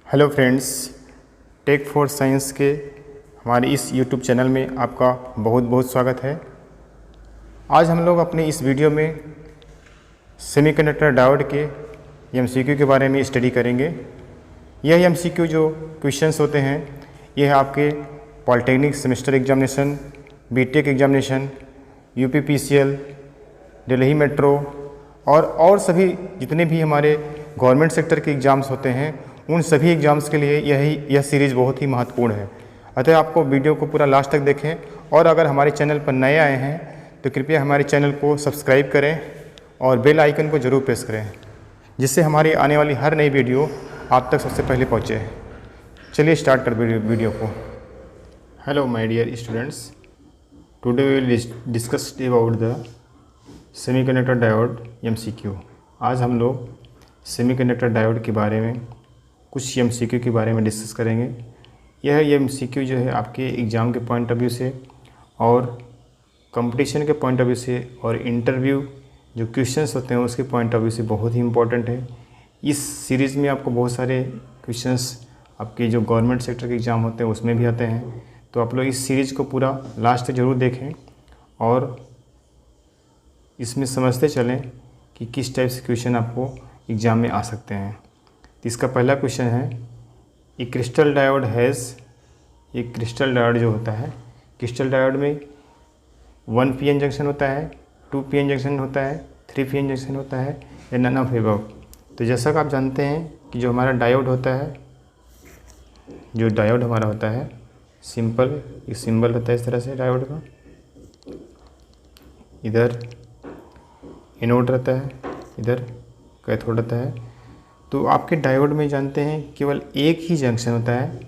Hello friends, tech for science के हमारे इस यूट्यूब चैनल में आपका बहुत बहुत स्वागत है। आज हम लोग अपने इस वीडियो में सेमीकंडक्टर डायोड के एमसीक्यू के बारे में स्टडी करेंगे। यह एमसीक्यू जो क्वेश्चंस होते हैं यह आपके polytechnic semester examination, BTech examination, UPPCL, Delhi metro और सभी जितने भी हमारे गवर्नमेंट सेक्टर के एग्ज़ाम्स होते हैं उन सभी एग्ज़ाम्स के लिए यह सीरीज़ बहुत ही महत्वपूर्ण है। अतः आपको वीडियो को पूरा लास्ट तक देखें और अगर हमारे चैनल पर नए आए हैं तो कृपया हमारे चैनल को सब्सक्राइब करें और बेल आइकन को ज़रूर प्रेस करें, जिससे हमारी आने वाली हर नई वीडियो आप तक सबसे पहले पहुँचे। चलिए स्टार्ट कर वीडियो को। Hello my dear students, today we will discuss about the semiconductor diode MCQ. आज हम लोग सेमीकंडक्टर डायोड के बारे में कुछ एमसीक्यू के बारे में डिस्कस करेंगे। यह एमसीक्यू जो है आपके एग्ज़ाम के पॉइंट ऑफ व्यू से और कंपटीशन के पॉइंट ऑफ व्यू से और इंटरव्यू जो क्वेश्चंस होते हैं उसके पॉइंट ऑफ व्यू से बहुत ही इंपॉर्टेंट है। इस सीरीज़ में आपको बहुत सारे क्वेश्चंस आपके जो गवर्नमेंट सेक्टर के एग्ज़ाम होते हैं उसमें भी आते हैं, तो आप लोग इस सीरीज़ को पूरा लास्ट तक ज़रूर देखें और इसमें समझते चलें कि किस टाइप से क्वेश्चन आपको एग्ज़ाम में आ सकते हैं। तो इसका पहला क्वेश्चन है, एक क्रिस्टल डायोड जो होता है, क्रिस्टल डायोड में 1 पीएन जंक्शन होता है, 2 पीएन जंक्शन होता है, 3 पीएन जंक्शन होता है या नन ऑफ अबव। तो जैसा कि आप जानते हैं कि जो हमारा डायोड होता है, जो डायोड हमारा होता है सिंपल एक सिंबल होता है इस तरह से डायोड का, इधर एनोड रहता है, इधर कैथोड रहता है। तो आपके डायोड में जानते हैं केवल एक ही जंक्शन होता है,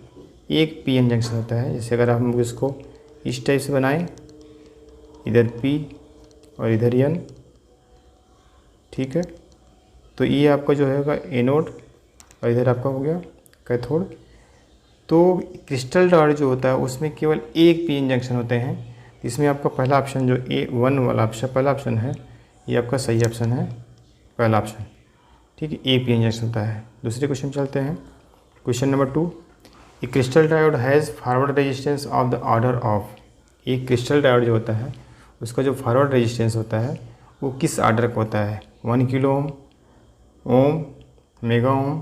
एक पीएन जंक्शन होता है। जैसे अगर हम इसको इस टाइप से बनाएं, इधर पी और इधर एन, ठीक है। तो ये आपका जो है एनोड और इधर आपका हो गया कैथोड। तो क्रिस्टल डायोड जो होता है उसमें केवल एक पीएन जंक्शन होते हैं। इसमें आपका पहला ऑप्शन जो A1 वाला ऑप्शन पहला ऑप्शन है ये आपका सही ऑप्शन है, पहला ऑप्शन, ठीक है। ए पीएन जंक्शन होता है। दूसरे क्वेश्चन चलते हैं। Question number 2, A crystal diode has forward resistance of the order of. एक क्रिस्टल डायोड जो होता है उसका जो फॉरवर्ड रेजिस्टेंस होता है वो किस ऑर्डर का होता है, 1 किलो ओम, मेगा ओम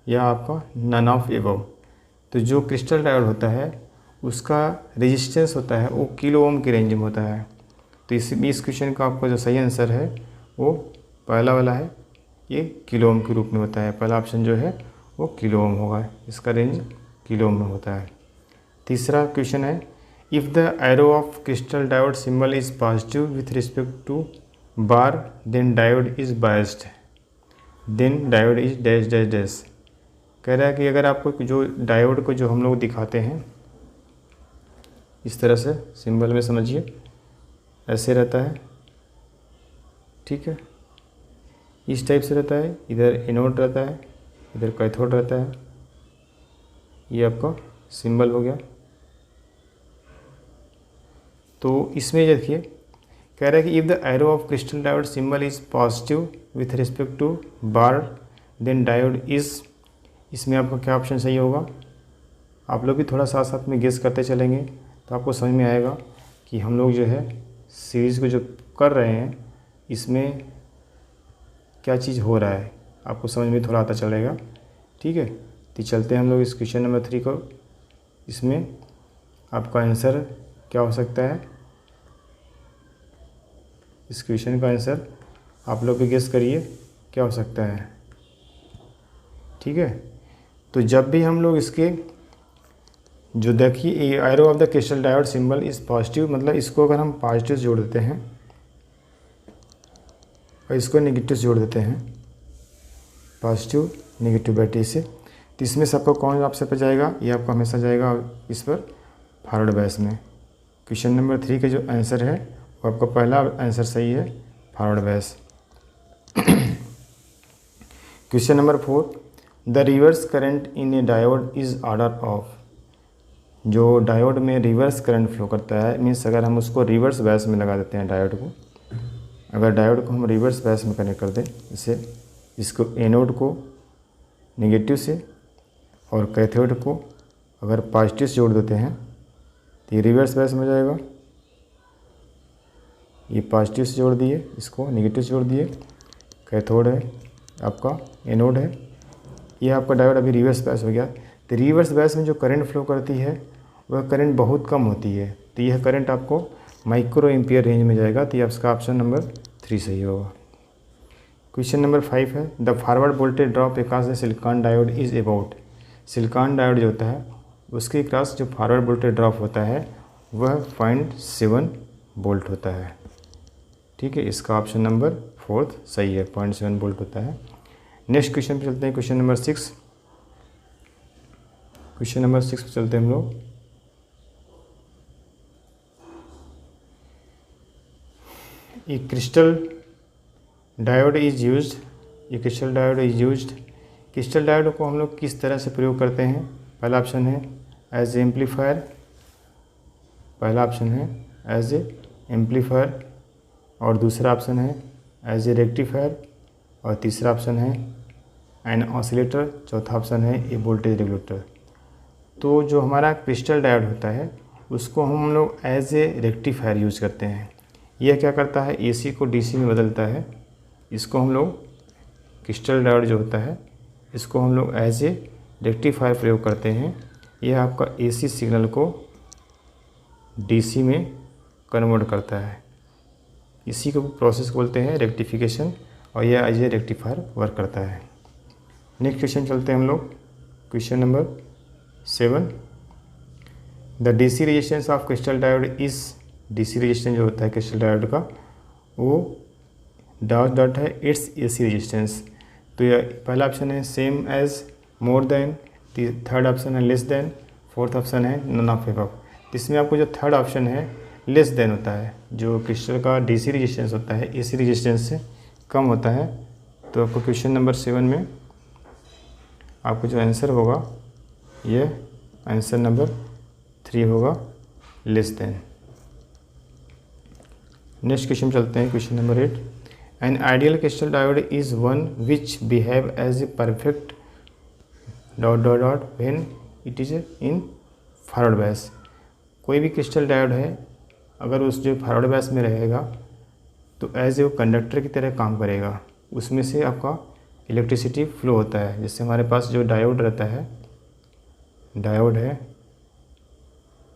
या आपका नन ऑफ एबव। तो जो क्रिस्टल डायोड होता है उसका रेजिस्टेंस होता है वो किलो ओम की रेंज में होता है। तो इस क्वेश्चन का आपका जो सही आंसर है वो पहला वाला है, ये किलो ओम के रूप में होता है। पहला ऑप्शन जो है वो किलो ओम होगा, इसका रेंज किलो ओम में होता है। तीसरा क्वेश्चन है, if the arrow of crystal diode symbol is positive with respect to bar then diode is biased, then diode is dash dash dash. कह रहा है कि अगर आपको जो डायोड को जो हम लोग दिखाते हैं इस तरह से सिंबल में समझिए ऐसे रहता है, ठीक है, इस टाइप से रहता है। इधर एनोड रहता है, इधर कैथोड रहता है, ये आपका सिंबल हो गया। तो इसमें देखिए कह रहा है कि if the arrow of crystal diode symbol is positive with respect to bar then diode is, इसमें आपका क्या ऑप्शन सही होगा। आप लोग भी थोड़ा साथ साथ में गेस करते चलेंगे तो आपको समझ में आएगा कि हम लोग जो है सीरीज़ को जो कर रहे हैं इसमें क्या चीज़ हो रहा है, आपको समझ में थोड़ा आता चलेगा, ठीक है। तो चलते हैं हम लोग इस क्वेश्चन नंबर 3 को। इसमें आपका आंसर क्या हो सकता है, इस क्वेश्चन का आंसर आप लोग भी गेस करिए क्या हो सकता है, ठीक है। तो जब भी हम लोग इसके जो देखिए arrow of the crystal diode symbol is positive, मतलब इसको अगर हम पॉजिटिव जोड़ देते हैं और इसको नेगेटिव जोड़ देते हैं, पॉजिटिव नेगेटिव बैटरी से, तो इसमें से आपको कौन ऑप्शन पर जाएगा, ये आपको हमेशा जाएगा इस पर फॉरवर्ड बायस में। क्वेश्चन नंबर 3 का जो आंसर है वो आपका पहला आंसर सही है, forward bias. Question number 4, the reverse current in A diode is order of. जो डायोड में रिवर्स करंट फ्लो करता है, मीन्स अगर हम उसको रिवर्स बायस में लगा देते हैं डायोड को, अगर डायोड को हम रिवर्स बायस में कनेक्ट कर दें, जैसे इसको एनोड को नेगेटिव से और कैथोड को अगर पॉजिटिव से जोड़ देते हैं तो ये रिवर्स बायस में हो जाएगा। ये पॉजिटिव से जोड़ दिए, इसको नेगेटिव से जोड़ दिए, कैथोड है आपका, एनोड है, ये आपका डायोड अभी रिवर्स बायस हो गया। तो रिवर्स बायस में जो करंट फ्लो करती है वह करंट बहुत कम होती है, तो यह करंट आपको माइक्रो एम्पियर रेंज में जाएगा। तो ये आपका ऑप्शन नंबर 3 सही होगा। क्वेश्चन नंबर 5 है, the forward voltage drop across the silicon diode is about. Silicon diode जो होता है उसके क्रॉस जो फॉरवर्ड वोल्टेज ड्रॉप होता है वह 0.7 वोल्ट होता है। ठीक है, इसका ऑप्शन नंबर 4 सही है, 0.7 वोल्ट होता है। नेक्स्ट क्वेश्चन पे चलते हैं, क्वेश्चन नंबर 6। क्वेश्चन नंबर 6 पे चलते हैं हम लोग। ये क्रिस्टल डायोड इज यूज्ड, ये crystal diode is used. Crystal diode को हम लोग किस तरह से प्रयोग करते हैं? पहला ऑप्शन है एज ए एम्पलीफायर, पहला ऑप्शन है एज ए एम्पलीफायर, और दूसरा ऑप्शन है एज ए रेक्टिफायर, और तीसरा ऑप्शन है एन ऑसिलेटर, चौथा ऑप्शन है ए वोल्टेज रेगुलेटर। तो जो हमारा क्रिस्टल डायोड होता है उसको हम लोग एज ए रेक्टिफायर यूज़ करते हैं। यह क्या करता है? एसी को डीसी में बदलता है। इसको हम लोग क्रिस्टल डायोड जो होता है इसको हम लोग एज ए रेक्टिफायर प्रयोग करते हैं। यह आपका एसी सिग्नल को डीसी में कन्वर्ट करता है, इसी को प्रोसेस बोलते हैं रेक्टिफिकेशन, और यह एज ए रेक्टिफायर वर्क करता है। नेक्स्ट क्वेश्चन चलते हैं हम लोग, question number 7। The DC resistance of crystal diode is, DC resistance जो होता है क्रिस्टल डायोड का वो डॉट है इट्स एसी रेजिस्टेंस। तो यह पहला ऑप्शन है same as, more than, third option है लेस देन, फोर्थ ऑप्शन है नन ऑफ एबव। इसमें आपको जो थर्ड ऑप्शन है लेस देन होता है, जो क्रिस्टल का डीसी रेजिस्टेंस होता है एसी रेजिस्टेंस से कम होता है। तो आपको क्वेश्चन नंबर 7 में आपको जो आंसर होगा ये आंसर नंबर 3 होगा, लेस देन। नेक्स्ट क्वेश्चन चलते हैं, question number 8। An ideal crystal diode is one which behave as a perfect dot dot dot when it is in forward bias. कोई भी क्रिस्टल डायोड है अगर उस जो फॉरवर्ड बायस में रहेगा तो एज ए वो कंडक्टर की तरह काम करेगा, उसमें से आपका इलेक्ट्रिसिटी फ्लो होता है। जैसे हमारे पास जो डायोड रहता है, डायोड है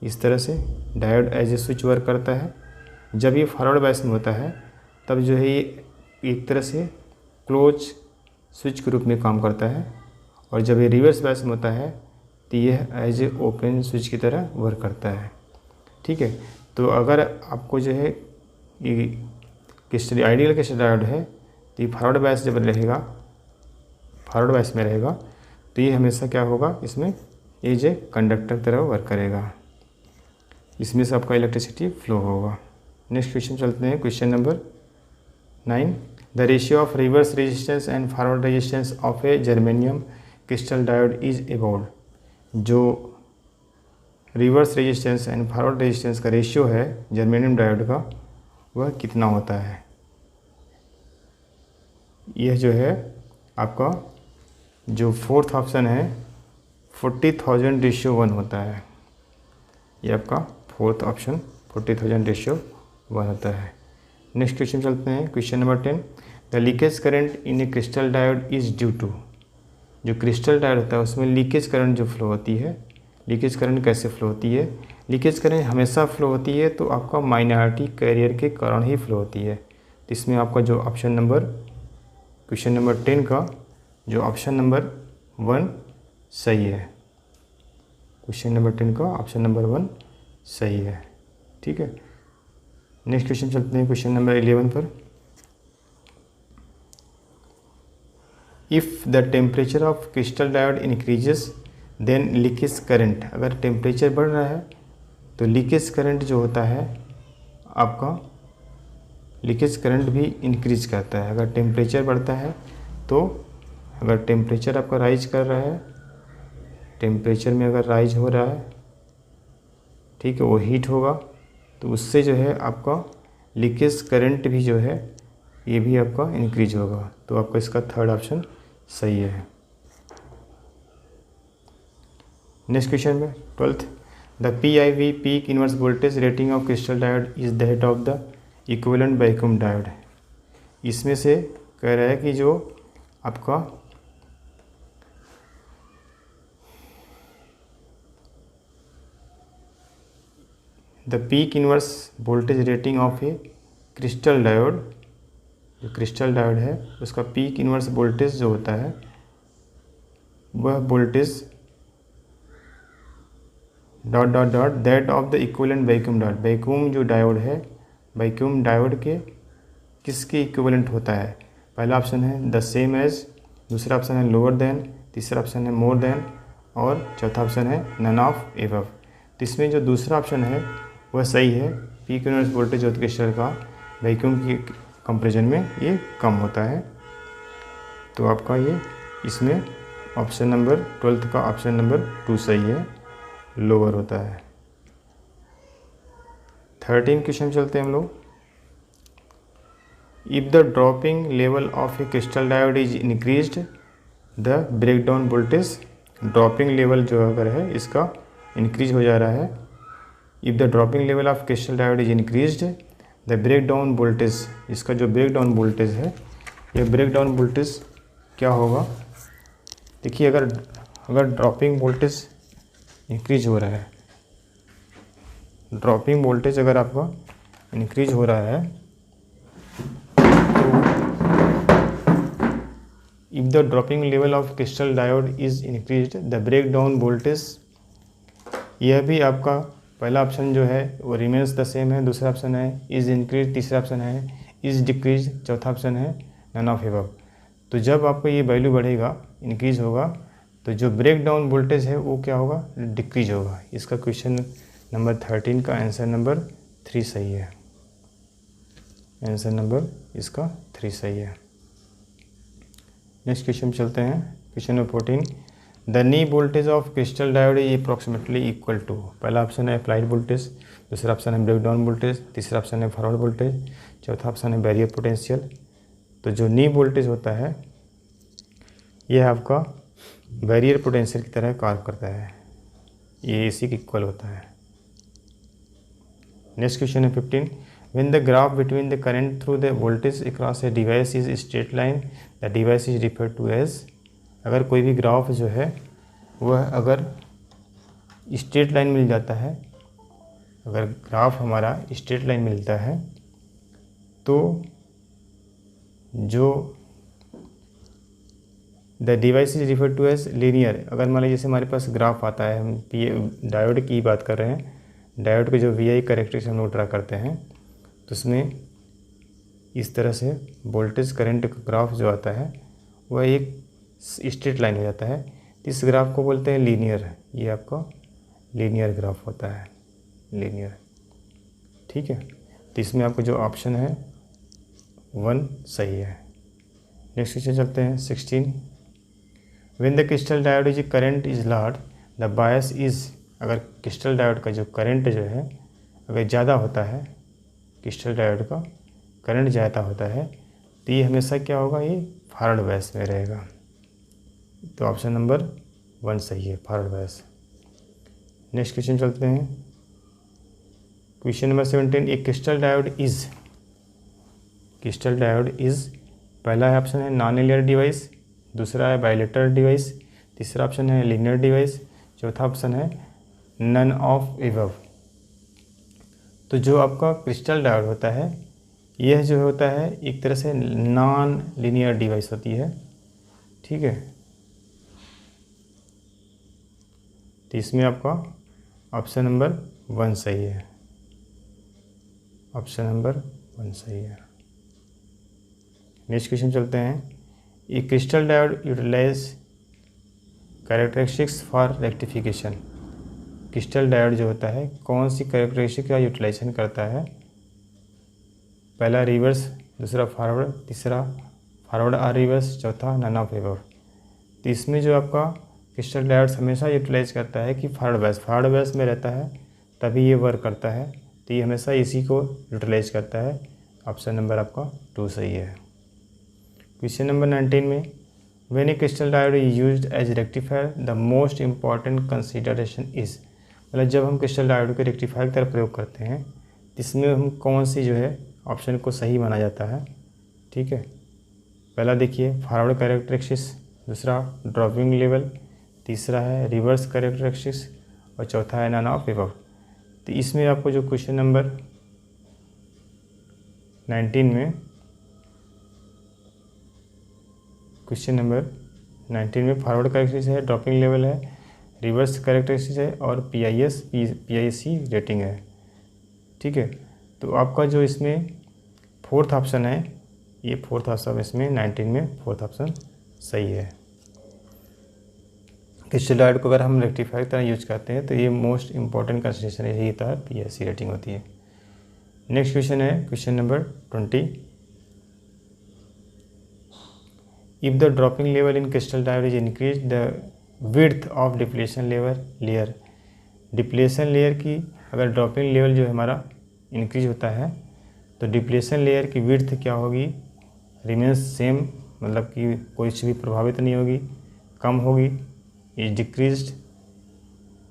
इस तरह से, diode as a switch work करता है। जब ये फॉरवर्ड बायस में होता है तब जो है ये एक तरह से क्लोज स्विच के रूप में काम करता है, और जब ये रिवर्स बायस में होता है तो यह एज ए ओपन स्विच की तरह वर्क करता है। ठीक है, तो अगर आपको जो है ये क्रिस्टल आइडियल क्रिस्टल डायोड है तो ये फॉरवर्ड बायस जब रहेगा, फॉरवर्ड बायस में रहेगा तो ये हमेशा क्या होगा, इसमें एज ए कंडक्टर तरह वर्क करेगा, इसमें से आपका इलेक्ट्रिसिटी फ्लो होगा। नेक्स्ट क्वेश्चन चलते हैं, question number 9। The ratio of reverse resistance and forward resistance of a germanium crystal diode is about. जो reverse resistance and forward resistance का रेशियो है जर्मेनियम डायोड का वह कितना होता है? यह जो है आपका जो फोर्थ ऑप्शन है 40,000:1 होता है। ये आपका फोर्थ ऑप्शन 40,000:1 होता है। नेक्स्ट क्वेश्चन चलते हैं, question number 10। The leakage current in a crystal diode is due to. जो क्रिस्टल डायोड होता है उसमें लीकेज करंट जो फ्लो होती है, लीकेज करंट कैसे फ्लो होती है? लीकेज करंट हमेशा फ्लो होती है तो आपका माइनॉरिटी कैरियर के कारण ही फ्लो होती है। तो इसमें आपका जो ऑप्शन नंबर, क्वेश्चन नंबर 10 का जो ऑप्शन नंबर 1 सही है। क्वेश्चन नंबर 10 का ऑप्शन नंबर 1 सही है। ठीक है, नेक्स्ट क्वेश्चन चलते हैं, क्वेश्चन नंबर 11 पर। If the temperature of crystal diode increases then leakage current. अगर टेम्परेचर बढ़ रहा है तो लीकेज करंट जो होता है आपका, लीकेज करंट भी इंक्रीज करता है। अगर टेम्परेचर बढ़ता है तो, अगर टेम्परेचर आपका राइज कर रहा है, टेम्परेचर में अगर राइज हो रहा है, ठीक है, वो हीट होगा तो उससे जो है आपका लीकेज करंट भी जो है ये भी आपका इंक्रीज होगा। तो आपका इसका थर्ड ऑप्शन सही है। नेक्स्ट क्वेश्चन में 12th, the PIV peak inverse voltage rating of crystal diode is that of the equivalent vacuum diode. इसमें से कह रहा है कि जो आपका the peak inverse voltage rating of a crystal diode, जो क्रिस्टल डायोड है उसका पीक इनवर्स वोल्टेज जो होता है वह voltage dot dot dot that of the equivalent vacuum diode, vacuum जो डायोड है वैक्यूम डायोड के किसके इक्विवेलेंट होता है। पहला ऑप्शन है द सेम एज, दूसरा ऑप्शन है लोअर देन, तीसरा ऑप्शन है मोर देन और चौथा ऑप्शन है नन ऑफ एबव। तो इसमें जो दूसरा ऑप्शन है वह सही है, पीक इनवर्स वोल्टेज जो क्रिस्टल का वैक्यूम की कंपैरिजन में ये कम होता है। तो आपका ये इसमें ऑप्शन नंबर 12th का ऑप्शन नंबर 2 सही है, लोअर होता है। 13 क्वेश्चन चलते हैं हम लोग। If the dropping level of a crystal diode is increased the breakdown voltage, dropping level जो अगर है इसका इंक्रीज हो जा रहा है, if the dropping level of crystal diode is increased the breakdown voltage, इसका जो ब्रेकडाउन वोल्टेज है यह ब्रेकडाउन वोल्टेज क्या होगा। देखिए अगर ड्रॉपिंग वोल्टेज इंक्रीज हो रहा है, ड्रॉपिंग वोल्टेज अगर आपका इंक्रीज हो रहा है तो if the dropping level of crystal diode is increased the breakdown voltage, यह भी आपका पहला ऑप्शन जो है वो रिमेन्स द सेम है, दूसरा ऑप्शन है इज इंक्रीज, तीसरा ऑप्शन है इज डिक्रीज, चौथा ऑप्शन है नन ऑफ एबव। तो जब आपका ये वैल्यू बढ़ेगा इंक्रीज होगा तो जो ब्रेक डाउन वोल्टेज है वो क्या होगा, डिक्रीज होगा। इसका क्वेश्चन नंबर 13 का आंसर नंबर 3 सही है, आंसर नंबर इसका 3 सही है। नेक्स्ट क्वेश्चन चलते हैं, question number 14, the knee voltage of crystal diode is approximately equal to, पहला ऑप्शन है अप्लाइड वोल्टेज, दूसरा ऑप्शन है ब्रेक डाउन वोल्टेज, तीसरा ऑप्शन है फॉरवर्ड वोल्टेज, चौथा ऑप्शन है बैरियर पोटेंशियल। तो जो नी वोल्टेज होता है यह आपका बैरियर पोटेंशियल की तरह कार्य करता है, ये इसी के इक्वल होता है। नेक्स्ट क्वेश्चन है 15, when the graph between the current through the voltage across a device is straight line the device is referred to as, अगर कोई भी ग्राफ जो है वह अगर स्ट्रेट लाइन मिल जाता है, अगर ग्राफ हमारा स्ट्रेट लाइन मिलता है तो जो the device is refer to as linear, अगर मान लीजिए जैसे हमारे पास ग्राफ आता है, हम डायोड की बात कर रहे हैं, डायोड के जो VI कैरेक्टरिस्टिक्स हम लोग ड्रा करते हैं तो उसमें इस तरह से वोल्टेज करंट का ग्राफ जो आता है वह एक स्ट्रेट लाइन हो जाता है, इस ग्राफ को बोलते हैं लीनियर, ये आपका लीनियर ग्राफ होता है, लीनियर। ठीक है, तो इसमें आपका जो ऑप्शन है 1 सही है। नेक्स्ट क्वेश्चन चलते हैं 16, when the crystal diode is current is large the bias is, अगर क्रिस्टल डायोड का जो करंट जो है अगर ज़्यादा होता है, क्रिस्टल डायोड का करंट ज़्यादा होता है तो ये हमेशा क्या होगा, ये फॉरवर्ड बायस में रहेगा। तो ऑप्शन नंबर 1 सही है, फॉरवर्ड बायस। नेक्स्ट क्वेश्चन चलते हैं, क्वेश्चन नंबर 17, एक क्रिस्टल डायोड इज, पहला ऑप्शन है नॉन लीनियर डिवाइस, दूसरा है बाइलेटरल डिवाइस, तीसरा ऑप्शन है लीनियर डिवाइस, चौथा ऑप्शन है नन ऑफ एबव। तो जो आपका क्रिस्टल डायोड होता है यह जो होता है एक तरह से नॉन लीनियर डिवाइस होती है। ठीक है, तो इसमें आपका ऑप्शन नंबर 1 सही है, ऑप्शन नंबर 1 सही है। नेक्स्ट क्वेश्चन चलते हैं, a crystal diode utilize characteristics for rectification, crystal diode जो होता है कौन सी कैरेक्टरिस्टिक का यूटिलाइजेशन करता है, पहला रिवर्स, दूसरा फॉरवर्ड, तीसरा फॉरवर्ड और रिवर्स, चौथा नन ऑफ एबव। तो इसमें जो आपका क्रिस्टल डायोड हमेशा यूटिलाइज करता है कि फॉरवर्ड बायस में रहता है तभी ये वर्क करता है, तो ये हमेशा इसी को यूटिलाइज करता है। ऑप्शन नंबर आपका 2 सही है। क्वेश्चन नंबर 19 में when a crystal diode is used as rectifier the most important consideration is, मतलब जब हम क्रिस्टल डायोड के रेक्टिफायर की तरह प्रयोग करते हैं इसमें हम कौन सी जो है ऑप्शन को सही माना जाता है। ठीक है, पहला देखिए फॉरवर्ड कैरेक्टरिस्टिक्स, दूसरा ड्रॉपिंग लेवल, तीसरा है रिवर्स कैरेक्टरिस्टिक्स और चौथा है नन ऑफ एबव। तो इसमें आपको जो क्वेश्चन नंबर 19 में फॉरवर्ड कैरेक्टरिस्टिक्स है, ड्रॉपिंग लेवल है, रिवर्स कैरेक्टरिस्टिक्स है और पीआईसी रेटिंग है। ठीक है, तो आपका जो इसमें फोर्थ ऑप्शन है, ये फोर्थ ऑप्शन इसमें 19 में फोर्थ ऑप्शन सही है। क्रिस्टल डायोड को अगर हम रेक्टिफायर की तरह यूज करते हैं तो ये मोस्ट इंपॉर्टेंट कंसिडरेशन यही होता है, पीआईसी रेटिंग होती है। नेक्स्ट क्वेश्चन है question number 20। If the dropping level in crystal diode is increase the width of depletion layer, depletion layer की अगर ड्रॉपिंग लेवल जो हमारा इंक्रीज होता है तो डिप्लेशन लेयर की विड्थ क्या होगी, रिमेंस सेम, मतलब कि कोई सी भी प्रभावित नहीं होगी, कम होगी, इज डिक्रीज्ड,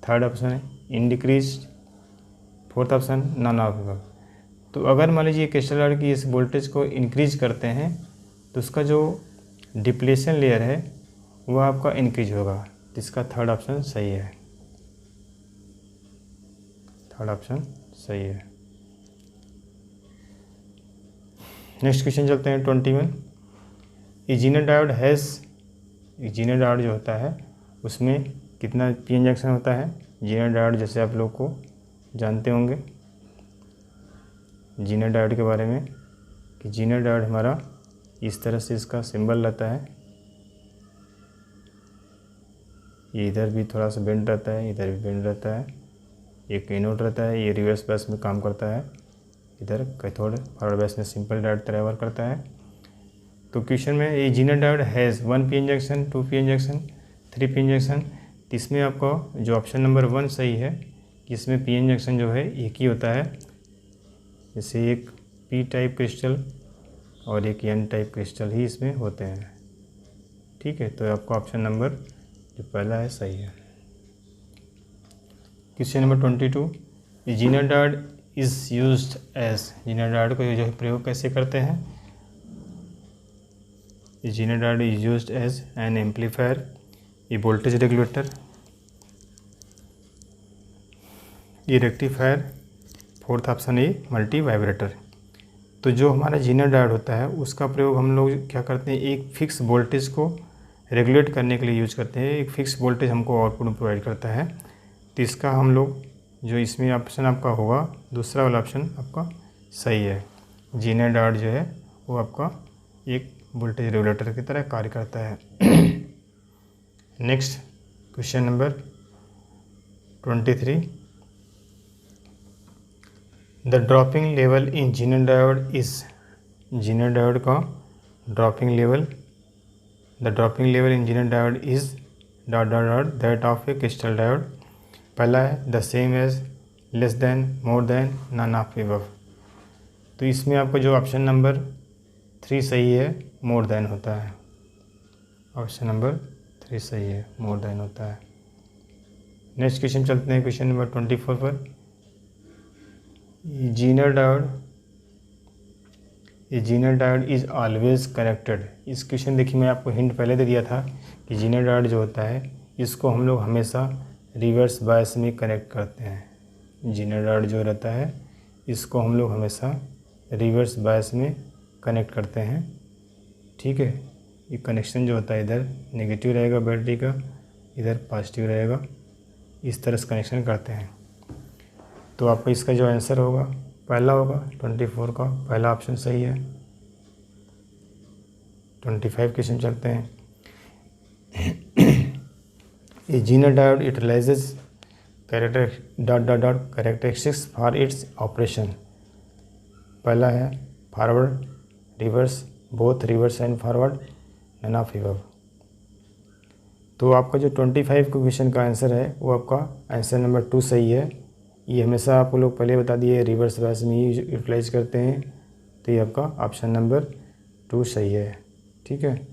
थर्ड ऑप्शन है, increased, fourth option none of above. तो अगर मान लीजिए क्रिस्टल डायोड की इस वोल्टेज को इंक्रीज करते हैं तो उसका जो डिप्लेशन लेयर है वह आपका इंक्रीज होगा, तो इसका थर्ड ऑप्शन सही है, थर्ड ऑप्शन सही है। नेक्स्ट क्वेश्चन चलते हैं 21। Zener diode has, zener diode जो होता है उसमें कितना पीएन जंक्शन होता है। जेनर डायोड जैसे आप लोग को जानते होंगे जेनर डायोड के बारे में कि जेनर डायोड हमारा इस तरह से इसका सिंबल रहता है, ये इधर भी थोड़ा सा बेंड रहता है, इधर भी बेंड रहता है, एक एनोड रहता है, ये रिवर्स बायस में काम करता है, इधर कैथोड, फॉरवर्ड बायस में सिंपल डायोड तरह वर्क करता है। तो क्वेश्चन में ये zener diode has 1 PN junction, 2 PN junction, 3 PN junction. इसमें आपका जो ऑप्शन नंबर 1 सही है कि इसमें पीएन जंक्शन जो है एक ही होता है, जैसे एक पी टाइप क्रिस्टल और एक एन टाइप क्रिस्टल ही इसमें होते हैं। ठीक है, तो आपका ऑप्शन नंबर जो पहला है सही है। Question number 22। Zener diode is used as, zener diode को जो है प्रयोग कैसे करते हैं। Zener diode is used as an amplifier, ये वोल्टेज रेगुलेटर, ये रेक्टिफायर, फोर्थ ऑप्शन है मल्टी वाइब्रेटर। तो जो हमारा जेनर डायोड होता है उसका प्रयोग हम लोग क्या करते हैं, एक फिक्स वोल्टेज को रेगुलेट करने के लिए यूज करते हैं। एक फिक्स वोल्टेज हमको आउटपुट में प्रोवाइड करता है, तो इसका हम लोग जो इसमें ऑप्शन आपका होगा दूसरा वाला ऑप्शन आपका सही है। जेनर डायोड जो है वो आपका एक वोल्टेज रेगुलेटर की तरह कार्य करता है। Next question number 23। The dropping level in Zener diode is, Zener diode का dropping level, the dropping level in Zener diode is dot dot dot that of a crystal diode. पहला है the same as, less than, more than, none of above. तो इसमें आपका जो option number 3 सही है, more than होता है, ऑप्शन नंबर 3 सही है, मोर देन होता है। नेक्स्ट क्वेश्चन चलते हैं क्वेश्चन नंबर 24 पर। जेनर डायोड, ये zener diode is always connected. इस क्वेश्चन देखिए मैं आपको हिंट पहले दे दिया था कि जेनर डायोड जो होता है इसको हम लोग हमेशा रिवर्स बायस में कनेक्ट करते हैं। जेनर डायोड जो रहता है इसको हम लोग हमेशा रिवर्स बायस में कनेक्ट करते हैं। ठीक है, ये कनेक्शन जो होता है इधर नेगेटिव रहेगा बैटरी का, इधर पॉजिटिव रहेगा, इस तरह से कनेक्शन करते हैं। तो आपका इसका जो आंसर होगा पहला होगा 24 का पहला ऑप्शन सही है। 25 क्वेश्चन चलते हैं। ये zener diode utilises characteristics for its operation. पहला है forward, reverse, both reverse and forward, none of above. तो आपका जो 25 क्वेश्चन का आंसर है वो आपका आंसर नंबर 2 सही है। ये हमेशा आप लोग पहले बता दिए रिवर्स बायस में ही यूटिलाइज करते हैं, तो ये आपका ऑप्शन नंबर 2 सही है। ठीक है,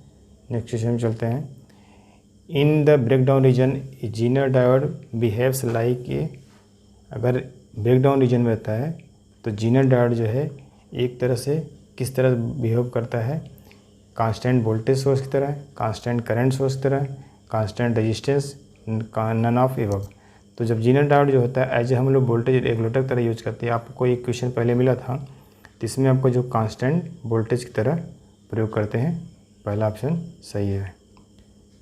नेक्स्ट क्वेश्चन में चलते हैं। In the breakdown region Zener diode behaves like a, अगर ब्रेकडाउन रीजन में रहता है तो जीनर डायोड जो है एक तरह से किस तरह बिहेव करता है, कांस्टेंट वोल्टेज सोर्स की तरह, कांस्टेंट करंट सोर्स की तरह, constant resistance, none of above. तो जब जीनर डायोड जो होता है एज हम लोग वोल्टेज रेगुलेटर की तरह यूज करते हैं, आपको एक क्वेश्चन पहले मिला था तो इसमें आपको जो कांस्टेंट वोल्टेज की तरह प्रयोग करते हैं, पहला ऑप्शन सही है।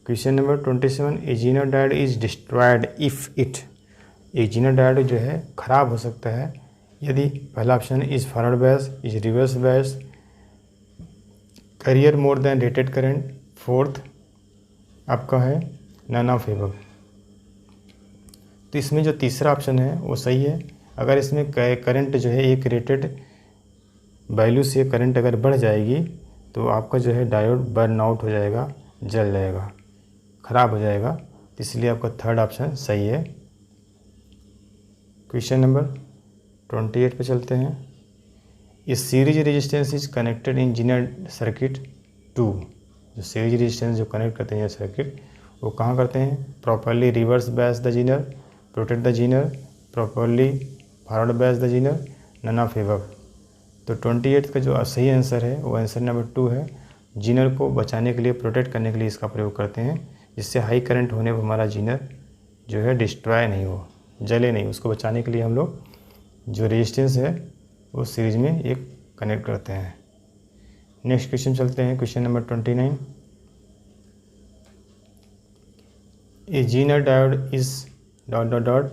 Question number 27, a Zener diode is destroyed if it, एक जीनर डायोड जो है ख़राब हो सकता है यदि, पहला option is forward bias, is reverse bias, carrier more than rated current, fourth आपका है नन ऑफ एबव। तो इसमें जो तीसरा ऑप्शन है वो सही है। अगर इसमें करंट जो है एक रेटेड वैल्यू से करंट अगर बढ़ जाएगी तो आपका जो है डायोड बर्न आउट हो जाएगा, जल जाएगा, ख़राब हो जाएगा, इसलिए आपका थर्ड ऑप्शन सही है। क्वेश्चन नंबर 28 पे चलते हैं। इस series resistance is connected in zener circuit to, जो सीरीज रेजिस्टेंस जो कनेक्ट करते हैं सर्किट वो कहाँ करते हैं, properly reverse bias the zener, protect the zener, properly forward bias the zener, none of above. तो 28 का जो सही आंसर है वो आंसर नंबर 2 है। जीनर को बचाने के लिए, प्रोटेक्ट करने के लिए इसका प्रयोग करते हैं, जिससे हाई करंट होने पर हमारा जीनर जो है डिस्ट्रॉय नहीं हो, जले नहीं, उसको बचाने के लिए हम लोग जो रेजिस्टेंस है वो सीरीज में एक कनेक्ट करते हैं। नेक्स्ट क्वेश्चन चलते हैं, question number 29, A Zener diode is dot dot dot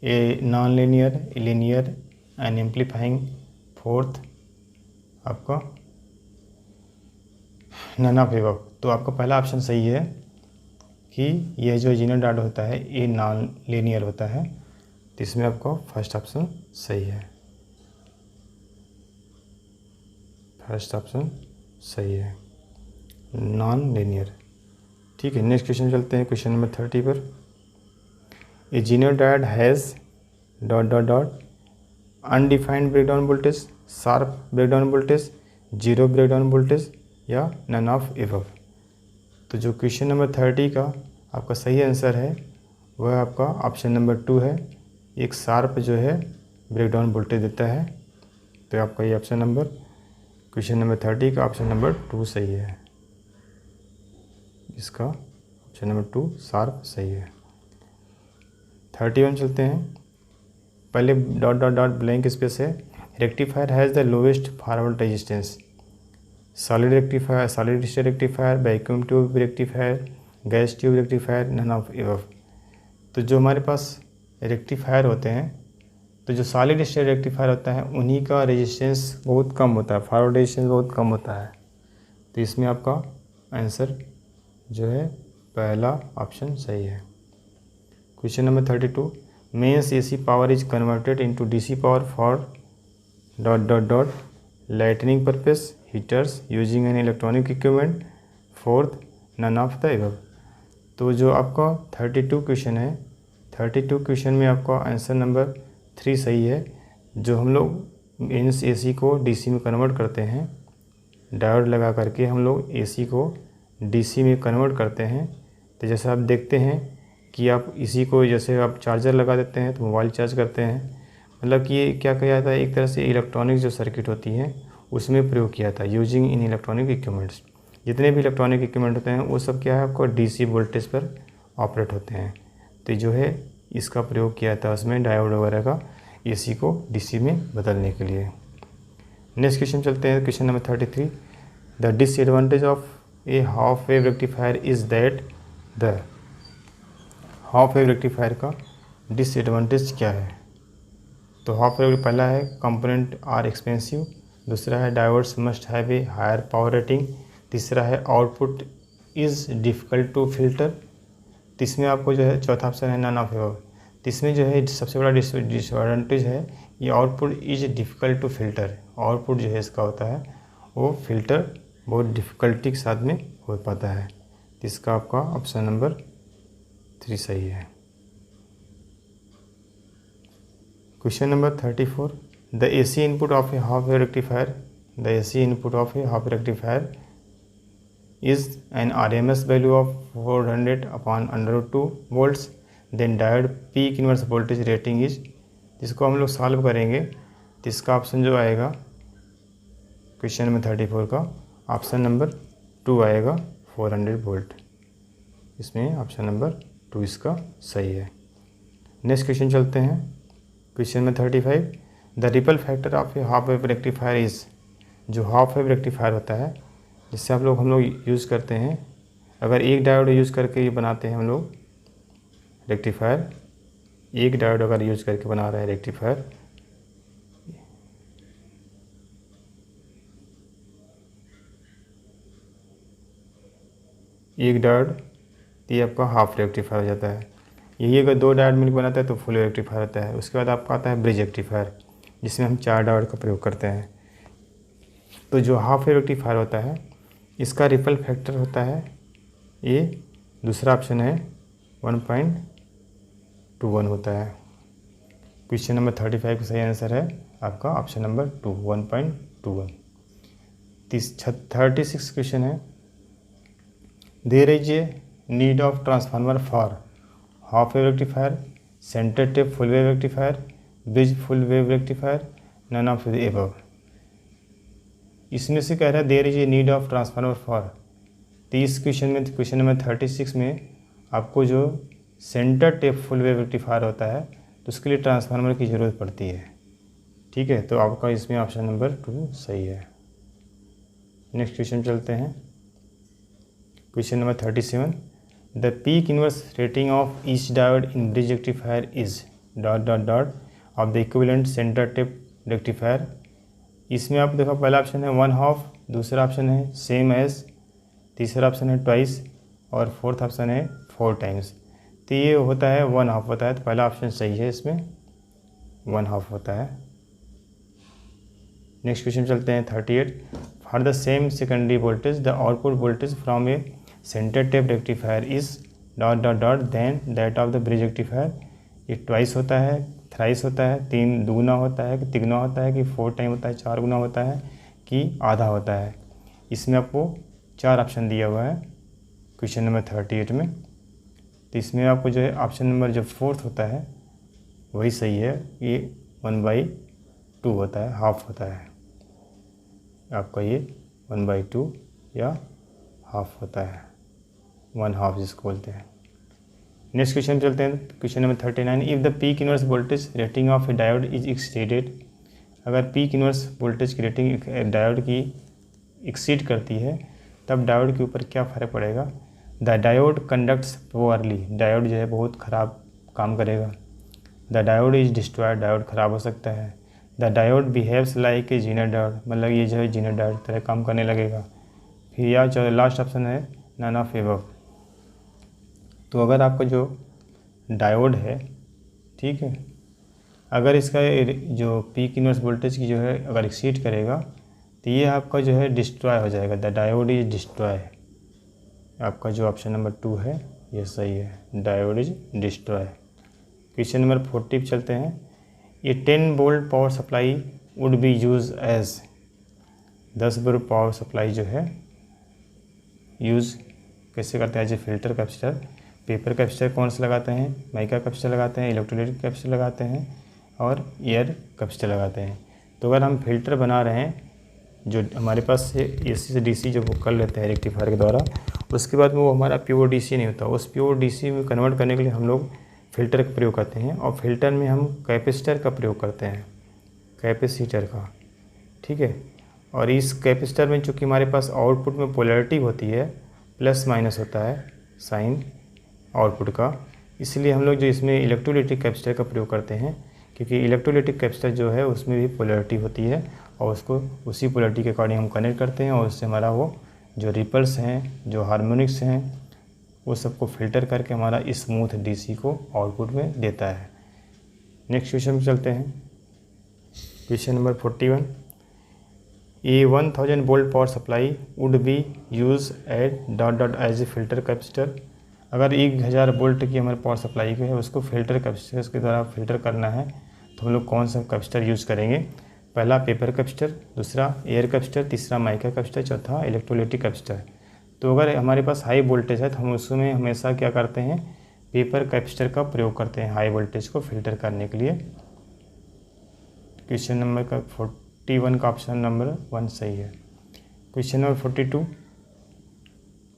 a non linear, linear and amplifying, fourth आपका नन ऑफ एबव। तो आपका पहला ऑप्शन सही है कि यह जो जीनर डायोड होता है ये नॉन लीनियर होता है, तो इसमें आपको फर्स्ट ऑप्शन सही है, फर्स्ट ऑप्शन सही है, नॉन लीनियर। ठीक है, नेक्स्ट क्वेश्चन चलते हैं, क्वेश्चन नंबर 30 पर। A Zener diode has dot dot dot undefined breakdown voltage, sharp breakdown voltage, zero breakdown voltage या नन ऑफ एबव। तो जो क्वेश्चन नंबर 30 का आपका सही आंसर है वह आपका ऑप्शन नंबर 2 है, एक शार्प जो है ब्रेकडाउन वोल्टेज देता है। तो आपका ये ऑप्शन नंबर, क्वेश्चन नंबर 30 का ऑप्शन नंबर 2 सही है, इसका ऑप्शन नंबर 2 शार्प सही है। 31 चलते हैं, पहले dot dot dot blank space है। Rectifier has the lowest forward resistance, solid rectifier, solid state rectifier, vacuum tube rectifier, gas tube rectifier, none of above. तो जो हमारे पास रेक्टिफायर होते हैं, तो जो सॉलिड स्टेट रेक्टिफायर होता है उन्हीं का रेजिस्टेंस बहुत कम होता है, फॉरवर्ड रेजिस्टेंस बहुत कम होता है। तो इसमें आपका आंसर जो है पहला ऑप्शन सही है। Question number 32, mains AC power is converted into DC power for dot dot dot lightning purpose, heaters, using an electronic equipment, fourth none of the above. तो जो आपका 32 क्वेश्चन है, 32 क्वेश्चन में आपका आंसर नंबर 3 सही है। जो हम लोग मींस एसी को डीसी में कन्वर्ट करते हैं, डायोड लगा करके हम लोग एसी को डीसी में कन्वर्ट करते हैं। तो जैसे आप देखते हैं कि आप इसी को, जैसे आप चार्जर लगा देते हैं तो मोबाइल चार्ज करते हैं, मतलब कि ये क्या किया जाता है, एक तरह से इलेक्ट्रॉनिक जो सर्किट होती है उसमें प्रयोग किया था, यूजिंग इन इलेक्ट्रॉनिक इक्विपमेंट्स। जितने भी इलेक्ट्रॉनिक इक्विपमेंट होते हैं वो सब क्या है, आपको डीसी वोल्टेज पर ऑपरेट होते हैं। तो जो है इसका प्रयोग किया था उसमें डायोड वगैरह का, एसी को डीसी में बदलने के लिए। नेक्स्ट क्वेश्चन चलते हैं, question number 33, the disadvantage of A half wave rectifier is that the, half wave rectifier का डिसएडवांटेज क्या है। तो हाफ वेव पहला है कंपोनेंट आर एक्सपेंसिव, दूसरा है diodes must have a higher power rating, तीसरा है output is difficult to filter, तो इसमें आपको जो है चौथा ऑप्शन है नन ऑफ एबव। तो इसमें जो है सबसे बड़ा डिसएडवांटेज है ये output is difficult to filter, output जो है इसका होता है वो फिल्टर बहुत डिफ़िकल्टी के साथ में हो पाता है। तो इसका आपका ऑप्शन नंबर 3 सही है। Question number 34, the AC input of A half wave rectifier, the AC input of A half rectifier is an RMS value of 400 upon √2 volts, then diode peak inverse voltage rating is, जिसको हम लोग solve करेंगे तो इसका option जो आएगा question number 34 का option number 2 आएगा 400 वोल्ट। इसमें ऑप्शन नंबर 2 इसका सही है। नेक्स्ट क्वेश्चन चलते हैं क्वेश्चन में 35। The ripple factor of A half wave rectifier is, जो हाफ वेव रेक्टिफायर होता है जिससे हम लोग यूज़ करते हैं, अगर एक डायोड यूज़ करके ये बनाते हैं हम लोग रेक्टिफायर, एक डायोड अगर यूज़ करके बना रहे हैं रेक्टिफायर, एक डायोड ये आपका हाफ रेक्टिफायर हो जाता है। यही अगर 2 डायोड मिलकर बनाता है तो फुल रेक्टिफायर होता है। उसके बाद आपका आता है ब्रिज रेक्टिफायर, जिसमें हम 4 डायोड का प्रयोग करते हैं। तो जो हाफ रेक्टिफायर होता है इसका रिपल फैक्टर होता है, ये दूसरा ऑप्शन है 1.21 होता है। क्वेश्चन नंबर 35 का सही आंसर है आपका ऑप्शन नंबर 2, 1.21। 36 क्वेश्चन है। There is a need of transformer for half wave rectifier, centre tap full wave rectifier, bridge full wave rectifier, none of the above. इसमें से कह रहा है there is a need of transformer for. तो इस question में, question number 36 में आपको जो centre tap full wave rectifier होता है तो उसके लिए ट्रांसफार्मर की ज़रूरत पड़ती है। ठीक है, तो आपका इसमें ऑप्शन नंबर 2 सही है। नेक्स्ट क्वेश्चन चलते हैं question number 37। The peak inverse rating of each diode in bridge rectifier is ... of the equivalent centre tap rectifier. इसमें आप देखो पहला ऑप्शन है 1/2, दूसरा ऑप्शन है सेम एज, तीसरा ऑप्शन है ट्वाइस और फोर्थ ऑप्शन है 4 टाइम्स। तो ये होता है 1/2 होता है, तो पहला ऑप्शन सही है, इसमें 1/2 होता है। नेक्स्ट क्वेश्चन चलते हैं 38। For the same secondary voltage the output voltage from a centre tap rectifier is ... than that of the bridge rectifier. ये ट्वाइस होता है, थ्राइस होता है, 3 दुगुना होता है कि तिगुना होता है कि 4 टाइम होता है, 4 गुना होता है कि आधा होता है। इसमें आपको 4 ऑप्शन दिया हुआ है क्वेश्चन नंबर 38 में। तो इसमें आपको जो है ऑप्शन नंबर जो 4th होता है वही सही है, ये 1/2 होता है, हाफ होता है आपका, ये 1/2 या हाफ होता है, 1/2 जिसको बोलते हैं। नेक्स्ट क्वेश्चन चलते हैं question number 39। If the peak inverse voltage rating of A diode is exceeded, अगर पीक इनवर्स वोल्टेज की रेटिंग डायोड की एक्सीड करती है तब डायोड के ऊपर क्या फ़र्क पड़ेगा। The diode conducts poorly, diode जो है बहुत ख़राब काम करेगा। The diode is destroyed, diode ख़राब हो सकता है। The diode behaves like a Zener diode, मतलब ये जो है जीनर डायोड तरह काम करने लगेगा। फिर या जो लास्ट ऑप्शन है नन ऑफ एबव। तो अगर आपका जो डायोड है, ठीक है, अगर इसका जो पीक इनवर्स वोल्टेज की जो है अगर एक्सीड करेगा तो ये आपका जो है डिस्ट्रॉय हो जाएगा। द डायोड इज डिस्ट्रॉय, आपका जो ऑप्शन नंबर 2 है ये सही है, diode is destroy. Question number 40 चलते हैं। ये 10 volt power supply would be use as, 10 volt power supply जो है यूज़ कैसे करते हैं, as a filter capacitor. Paper capacitor कौन से लगाते हैं, माइका कैपेसिटर लगाते हैं, इलेक्ट्रोलाइटिक कैपेसिटर लगाते हैं और एयर कैपेसिटर लगाते हैं। तो अगर हम फिल्टर बना रहे हैं, जो हमारे पास से AC से DC जो वो कर लेते हैं रेक्टिफायर के द्वारा, उसके बाद में वो हमारा प्योर DC नहीं होता। उस प्योर DC में कन्वर्ट करने के लिए हम लोग फ़िल्टर का प्रयोग करते हैं, और फिल्टर में हम कैपेसिटर का प्रयोग करते हैं, कैपेसिटर का, ठीक है। और इस कैपेसिटर में चूँकि हमारे पास आउटपुट में पोलैरिटी होती है, प्लस माइनस होता है साइन आउटपुट का, इसलिए हम लोग जो इसमें इलेक्ट्रोलाइटिक कैपेसिटर का प्रयोग करते हैं, क्योंकि इलेक्ट्रोलाइटिक कैपेसिटर जो है उसमें भी पोलैरिटी होती है और उसको उसी पोलैरिटी के अकॉर्डिंग हम कनेक्ट करते हैं, और उससे हमारा वो जो रिपल्स हैं, जो हार्मोनिक्स हैं, वो सबको फिल्टर करके हमारा स्मूथ DC को आउटपुट में देता है। नेक्स्ट क्वेश्चन में चलते हैं question number 41। A 1000 volt power supply would be use at ... as a filter capacitor. अगर 1000 वोल्ट की हमारे पावर सप्लाई है उसको फिल्टर कैपेसिटर के द्वारा फिल्टर करना है, तो हम लोग कौन सा कैपेसिटर यूज़ करेंगे। पहला पेपर कैपेसिटर, दूसरा एयर कैपेसिटर, तीसरा माइका कैपेसिटर, चौथा इलेक्ट्रोलाइटिक कैपेसिटर। तो अगर हमारे पास हाई वोल्टेज है तो हम उसमें हमेशा क्या करते हैं, पेपर कैपेसिटर का प्रयोग करते हैं हाई वोल्टेज को फिल्टर करने के लिए। क्वेश्चन नंबर 41 का ऑप्शन नंबर 1 सही है। क्वेश्चन नंबर 42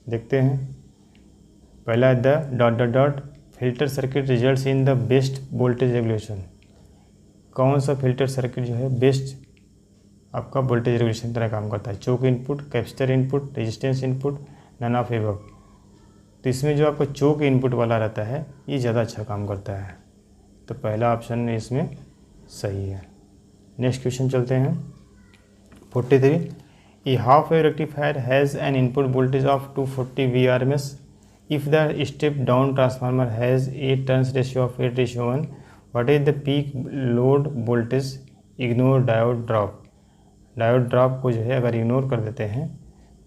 देखते हैं। पहला the dot dot dot filter circuit results in the best voltage regulation. कौन सा फिल्टर सर्किट जो है बेस्ट आपका वोल्टेज रेगुलेशन तरह काम करता है? Choke input, capacitor input, resistance input, none of above. तो इसमें जो आपका चोक इनपुट वाला रहता है ये ज़्यादा अच्छा काम करता है, तो पहला ऑप्शन इसमें सही है। नेक्स्ट क्वेश्चन चलते हैं। 43 a half wave rectifier has an input voltage of 240 VRMS if the step down transformer has a turns ratio of 8:1, what is the peak load voltage? Ignore diode drop. Diode drop को जो है अगर ignore कर देते हैं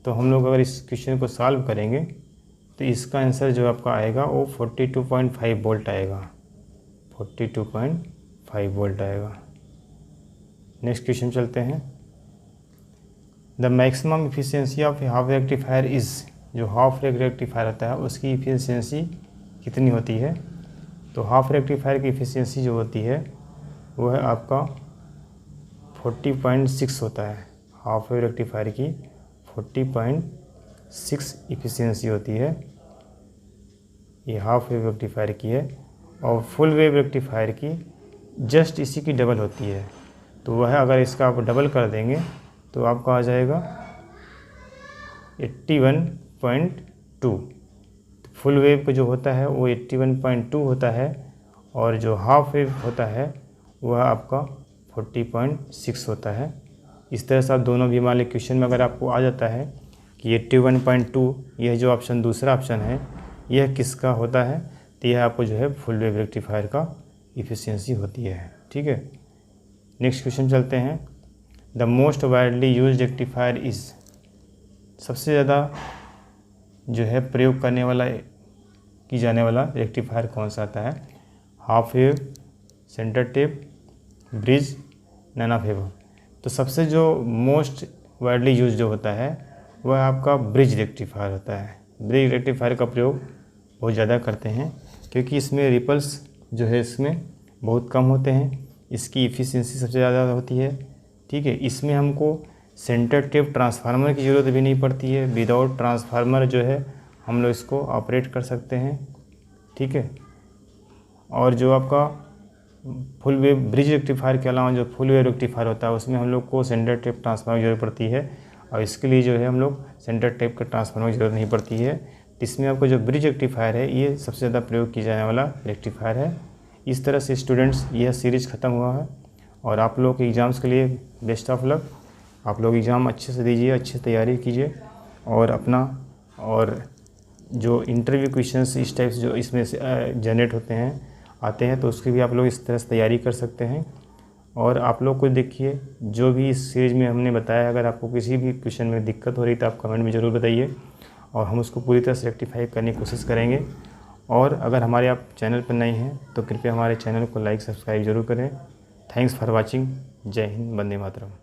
तो हम लोग अगर इस क्वेश्चन को सॉल्व करेंगे तो इसका आंसर जो आपका आएगा वो 42.5 वोल्ट आएगा, 42.5 वोल्ट आएगा। नेक्स्ट क्वेश्चन चलते हैं। The maximum efficiency of half rectifier is, जो हाफ रेक्टिफायर होता है उसकी इफिशियंसी कितनी होती है? तो हाफ रेक्टिफायर की इफिशियंसी जो होती है वो है आपका 40.6 होता है। हाफ वेव रेक्टिफायर की 40.6 इफिशियंसी होती है, ये हाफ वेव रेक्टिफायर की है। और फुल वेव रेक्टिफायर की जस्ट इसी की डबल होती है, तो वह अगर इसका आप डबल कर देंगे तो आपका आ जाएगा 81.2। फुल वेव का जो होता है वो 81.2 होता है और जो हाफ वेव होता है वह आपका 40.6 होता है। इस तरह से आप दोनों भी मान लें क्वेश्चन में अगर आपको आ जाता है कि 81.2 यह जो ऑप्शन दूसरा ऑप्शन है यह किसका होता है, तो यह आपको जो है फुल वेव रेक्टिफायर का इफिशियंसी होती है। ठीक है, नेक्स्ट क्वेश्चन चलते हैं। The most widely used rectifier is, सबसे ज़्यादा जो है प्रयोग करने वाला की जाने वाला रेक्टिफायर कौन सा आता है? Half wave, centre tap, bridge, none of above. तो सबसे जो मोस्ट वाइडली यूज जो होता है वह आपका ब्रिज रेक्टिफायर होता है। ब्रिज रेक्टिफायर का प्रयोग बहुत ज़्यादा करते हैं क्योंकि इसमें रिपल्स जो है इसमें बहुत कम होते हैं, इसकी इफ़िशियंसी सबसे ज़्यादा होती है। ठीक है, इसमें हमको सेंटर टेप ट्रांसफार्मर की ज़रूरत भी नहीं पड़ती है, विदाउट ट्रांसफार्मर जो है हम लोग इसको ऑपरेट कर सकते हैं। ठीक है, और जो आपका फुल वेव ब्रिज रेक्टिफायर के अलावा जो फुल वेव रेक्टिफायर होता है उसमें हम लोग को सेंटर टेप ट्रांसफार्मर की जरूरत पड़ती है और इसके लिए जो है हम लोग सेंटर टेप के ट्रांसफार्मर की ज़रूरत नहीं पड़ती है। इसमें आपको जो ब्रिज रेक्टिफायर है ये सबसे ज़्यादा प्रयोग किया जाने वाला रेक्टिफायर है। इस तरह से स्टूडेंट्स यह सीरीज़ ख़त्म हुआ है और आप लोग के एग्ज़ाम्स के लिए बेस्ट ऑफ लक। आप लोग एग्ज़ाम अच्छे से दीजिए, अच्छी तैयारी कीजिए और अपना और जो इंटरव्यू क्वेश्चंस इस टाइप से जो इसमें से जनरेट होते हैं आते हैं तो उसकी भी आप लोग इस तरह से तैयारी कर सकते हैं। और आप लोग को देखिए जो भी इस सीरीज़ में हमने बताया, अगर आपको किसी भी क्वेश्चन में दिक्कत हो रही तो आप कमेंट में ज़रूर बताइए और हम उसको पूरी तरह से रेक्टिफाई करने की कोशिश करेंगे। और अगर हमारे आप चैनल पर नए हैं तो कृपया हमारे चैनल को लाइक सब्सक्राइब ज़रूर करें। Thanks for watching. जय हिंद, वंदे मातरम।